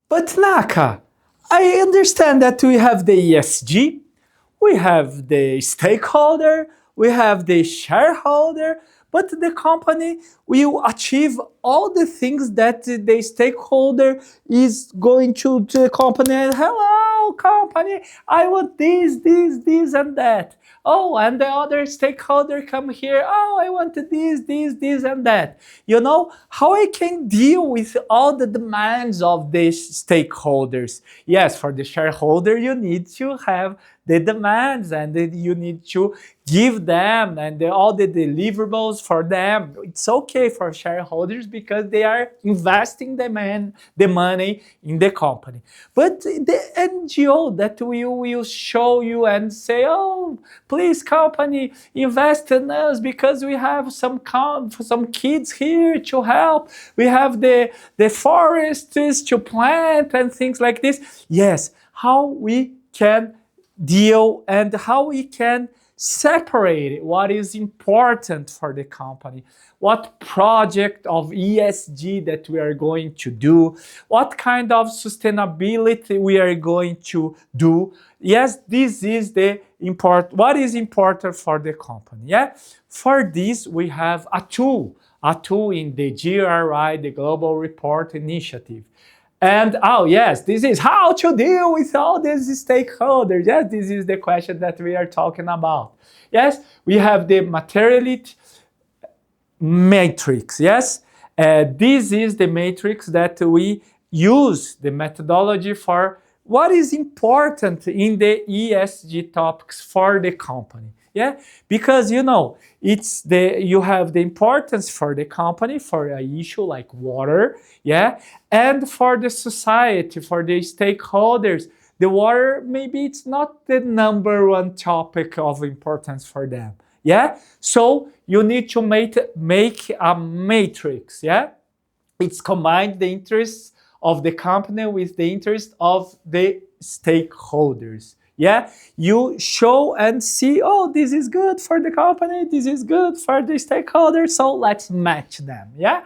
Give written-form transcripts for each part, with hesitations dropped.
But Naka, I understand that we have the ESG, we have the stakeholder, we have the shareholder, but the company will achieve all the things that the stakeholder is going to the company. Hello, company, I want this, and that. Oh, and the other stakeholder come here. Oh, I want this, and that. You know, how I can deal with all the demands of the stakeholders. Yes, for the shareholder, you need to have the demands and you need to give them and all the deliverables for them. It's okay for shareholders because they are investing the money in the company. But the NGO that will show you and say, oh, please company, invest in us because we have some kids here to help. We have the forests to plant and things like this. Yes, how we can deal and how we can separate what is important for the company, what project of ESG that we are going to do, what kind of sustainability we are going to do. Yes, this is what is important for the company. Yeah, for this we have a tool in the GRI, the Global Report Initiative. And oh yes, this is how to deal with all these stakeholders. Yes, this is the question that we are talking about. Yes, we have the materiality matrix. Yes, this is the matrix that we use the methodology for what is important in the ESG topics for the company. Yeah, because you know you have the importance for the company for an issue like water, yeah, and for the society, for the stakeholders. The water maybe it's not the number one topic of importance for them. Yeah, so you need to make a matrix. Yeah, it's combined the interests of the company with the interest of the stakeholders. Yeah, you show and see, oh, this is good for the company, this is good for the stakeholders, so let's match them. Yeah,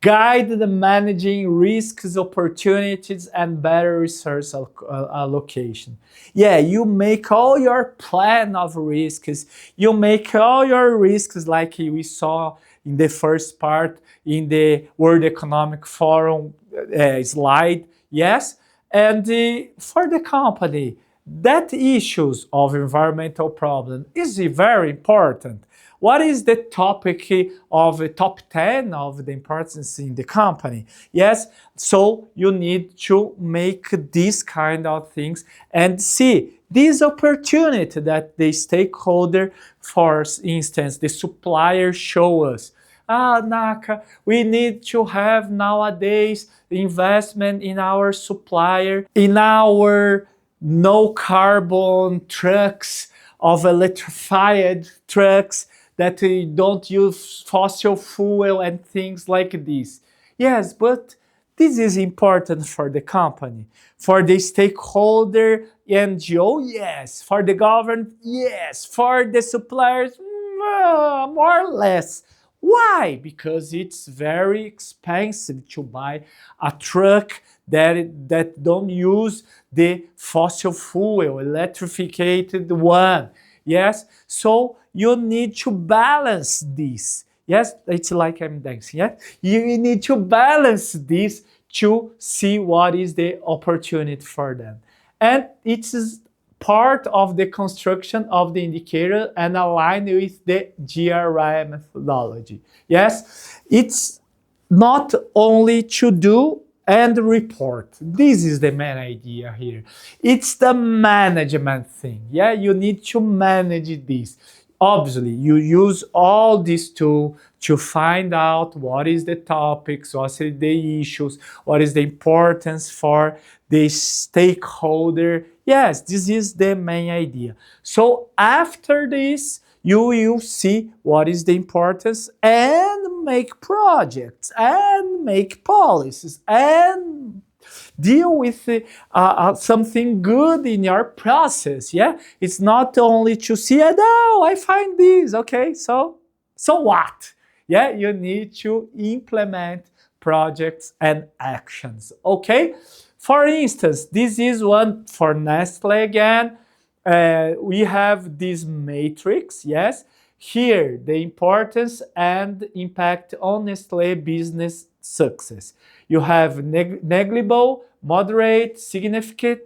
guide the managing risks, opportunities, and better resource allocation. Yeah, you make all your plan of risks, you make all your risks like we saw in the first part in the World Economic Forum slide. Yes, and for the company, that issues of environmental problem is very important. What is the topic of the top 10 of the importance in the company? Yes, so you need to make these kind of things and see this opportunity that the stakeholder, for instance, the supplier show us. Naka, we need to have nowadays investment in our supplier, in our no carbon trucks, of electrified trucks that don't use fossil fuel and things like this. Yes, but this is important for the company, for the stakeholder NGO, yes, for the government, yes, for the suppliers, more or less. Why? Because it's very expensive to buy a truck that don't use the fossil fuel, electrified one. Yes, so you need to balance this. Yes, it's like I'm dancing. Yeah, you need to balance this to see what is the opportunity for them, and it's part of the construction of the indicator and aligned with the GRI methodology. Yes, it's not only to do and report. This is the main idea here. It's the management thing. Yeah, you need to manage this. Obviously, you use all these tools to find out what is the topics, what is the issues, what is the importance for the stakeholder. Yes, this is the main idea. So after this, you will see what is the importance and make projects and make policies and deal with something good in your process. Yeah, it's not only to see it. Oh, I find this. Okay, so what? Yeah, you need to implement projects and actions. Okay, For instance, this is one for Nestle again. We have this matrix, yes. Here, the importance and impact on Nestle business success. You have negligible, moderate, significant,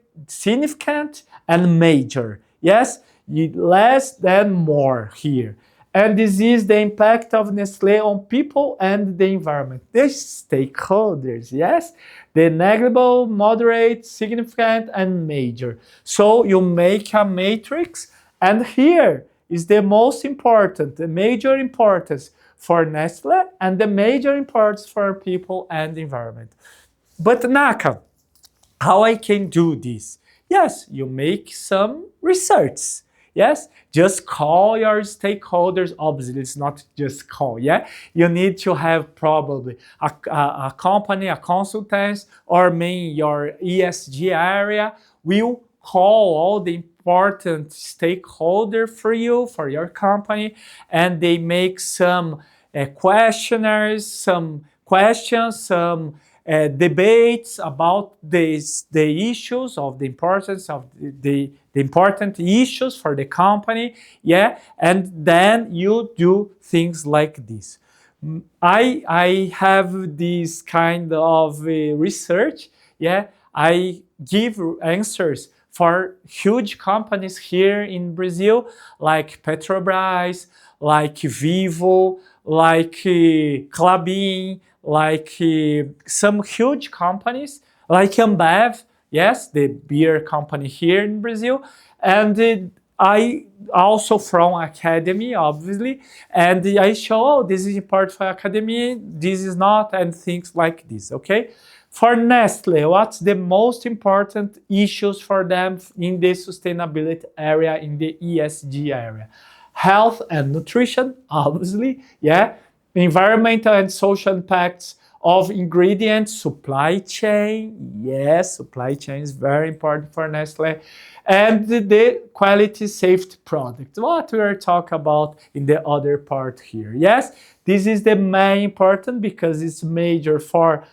and major. Yes, less than more here. And this is the impact of Nestle on people and the environment. The stakeholders, yes? The negligible, moderate, significant, and major. So you make a matrix, and here is the most important, the major importance for Nestle and the major importance for people and the environment. But Naka, how I can do this? Yes, you make some research. Yes, just call your stakeholders. Obviously, it's not just call. Yeah, you need to have probably a company, a consultant, or maybe your ESG area will call all the important stakeholder for you, for your company, and they make some questionnaires, some questions, some debates about the issues of the importance of the important issues for the company, yeah, and then you do things like this. I have this kind of research, yeah. I give answers for huge companies here in Brazil, like Petrobras, like Vivo, like Klabin, like some huge companies, like Ambev, yes, the beer company here in Brazil, and I also from academy, obviously, and I show, oh, this is important for academy, this is not, and things like this, okay? For Nestle, what's the most important issues for them in the sustainability area, in the ESG area? Health and nutrition, obviously, yeah. Environmental and social impacts of ingredients, supply chain, yes, supply chain is very important for Nestle, and the quality safety product, what we are talking about in the other part here. Yes, this is the main important because it's major for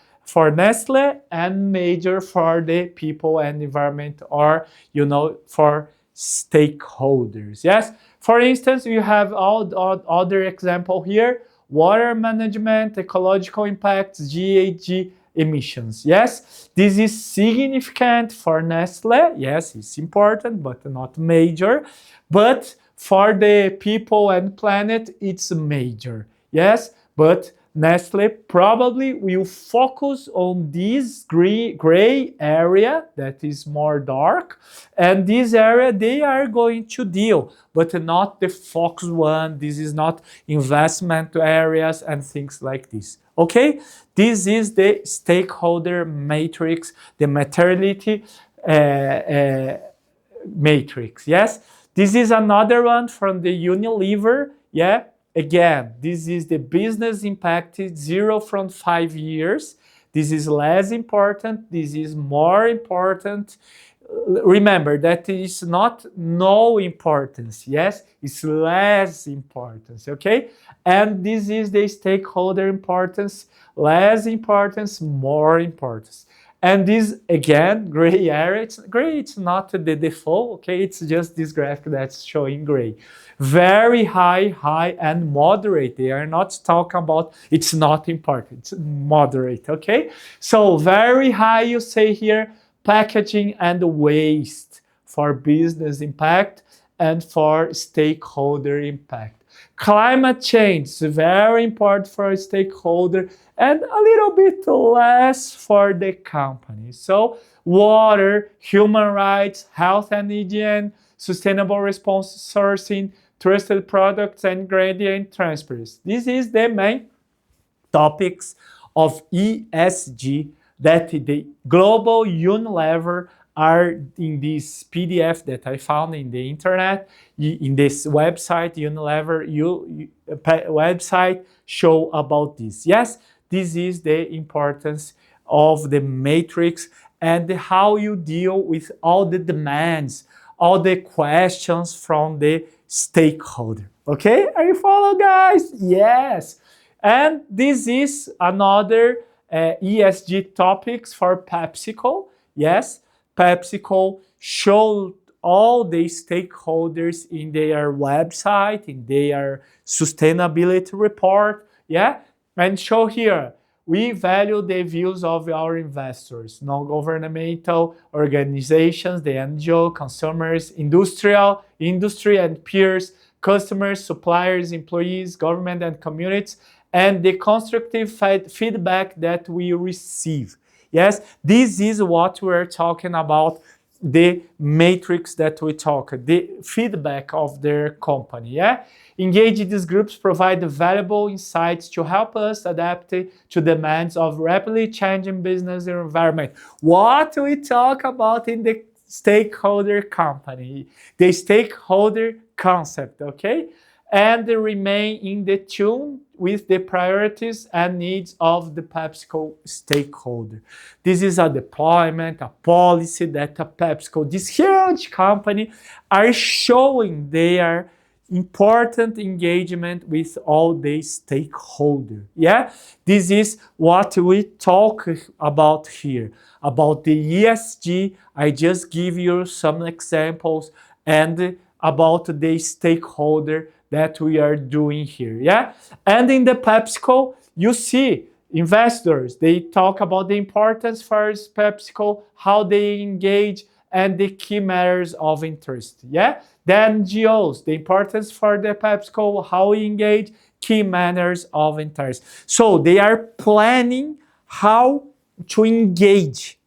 Nestle and major for the people and environment, or for stakeholders. Yes, for instance, you have all other example here: water management, ecological impacts, GHG emissions. Yes, this is significant for Nestle. Yes, it's important, but not major. But for the people and planet, it's major. Yes, but Nestle probably will focus on this gray area that is more dark, and this area they are going to deal, but not the focus one. This is not investment areas and things like this. Okay, this is the stakeholder matrix, the materiality matrix. Yes, this is another one from the Unilever. Yeah. Again, this is the business impacted 0 from 5 years. This is less important. This is more important. Remember that it is not no importance. Yes, it's less importance. Okay, and this is the stakeholder importance: less importance, more importance. And this, again, gray area, it's gray, it's not the default, okay? It's just this graphic that's showing gray. Very high, high, and moderate. They are not talking about it's not important, it's moderate, okay? So very high, you say here, packaging and waste for business impact and for stakeholder impact. Climate change is very important for a stakeholder and a little bit less for the company. So water, human rights, health and hygiene, sustainable response sourcing, trusted products, and ingredient transfers. This is the main topics of ESG that the global Unilever are in this PDF that I found in the internet, in this website, Unilever website, show about this. Yes, this is the importance of the matrix and how you deal with all the demands, all the questions from the stakeholder. Okay, are you follow, guys? Yes. And this is another ESG topics for PepsiCo. Yes, PepsiCo showed all the stakeholders in their website, in their sustainability report, yeah, and show here, we value the views of our investors, non-governmental organizations, the NGO, consumers, industry and peers, customers, suppliers, employees, government and communities, and the constructive feedback that we receive. Yes, this is what we're talking about, the matrix that we talk, the feedback of their company. Yeah, engage these groups provide valuable insights to help us adapt to demands of rapidly changing business environment. What we talk about in the stakeholder company, the stakeholder concept, okay? And they remain in the tune with the priorities and needs of the PepsiCo stakeholder. This is a deployment, a policy that a PepsiCo, this huge company, are showing their important engagement with all the stakeholders. Yeah, this is what we talk about here, about the ESG. I just give you some examples and about the stakeholder that we are doing here. Yeah, and in the PepsiCo, you see investors, they talk about the importance for PepsiCo, how they engage, and the key matters of interest. Yeah, then NGOs, the importance for the PepsiCo, how we engage, key matters of interest. So they are planning how to engage.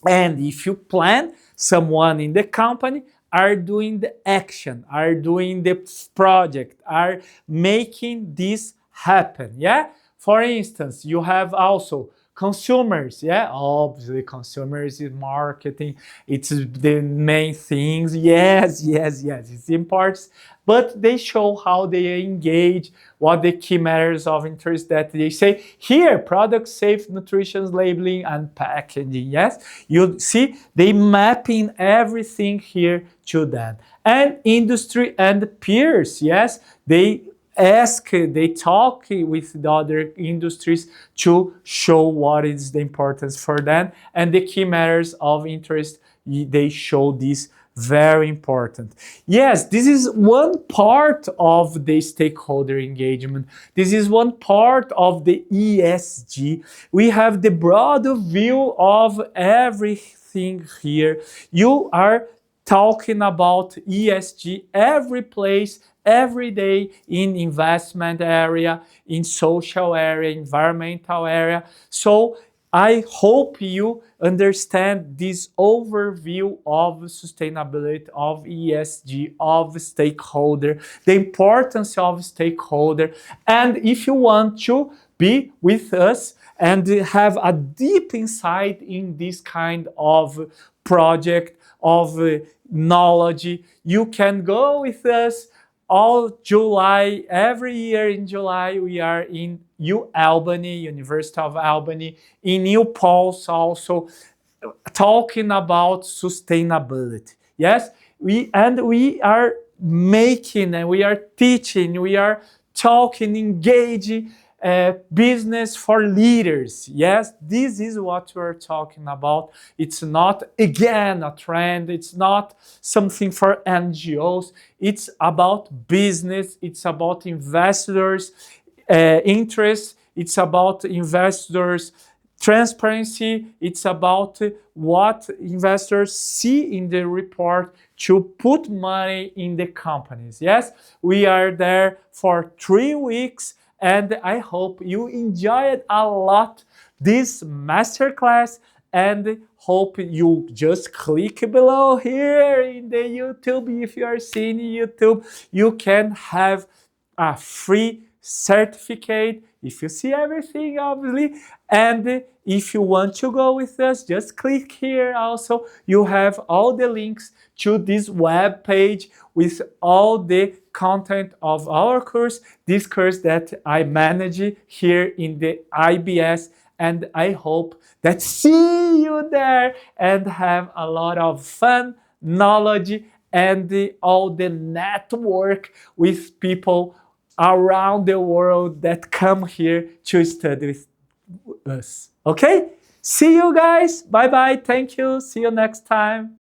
And if you plan, someone in the company are doing the action, are doing the project, are making this happen. Yeah. For instance, you have also consumers. Yeah. Obviously, consumers is marketing. It's the main things. Yes, yes, yes. It's important. But they show how they engage, what the key matters of interest that they say. Here, product safe, nutrition labeling, and packaging. Yes, you see, they mapping everything here to that. And industry and peers. Yes, they they talk with the other industries to show what is the importance for them, and the key matters of interest, they show this very important. Yes, this is one part of the stakeholder engagement. This is one part of the ESG. We have the broad view of everything here. You are talking about ESG every place, every day, in investment area, in social area, environmental area. So I hope you understand this overview of sustainability, of ESG, of stakeholder, the importance of stakeholder. And if you want to be with us and have a deep insight in this kind of project, of knowledge, you can go with us all July. Every year in July, we are in Albany, University of Albany, in New Paltz also, talking about sustainability. Yes, we are making and we are teaching, we are talking, engaging business for leaders. Yes, this is what we're talking about. It's not, again, a trend. It's not something for NGOs. It's about business. It's about investors' interests. It's about investors' transparency. It's about what investors see in the report to put money in the companies. Yes, we are there for 3 weeks. And I hope you enjoyed a lot this masterclass, and hope you just click below here in the YouTube. If you are seeing YouTube, you can have a free certificate if you see everything, obviously. And if you want to go with us, just click here also. You have all the links to this web page with all the content of our course, this course that I manage here in the IBS. And I hope that see you there and have a lot of fun, knowledge, and all the network with people around the world that come here to study with us. Okay? See you guys. Bye bye. Thank you. See you next time.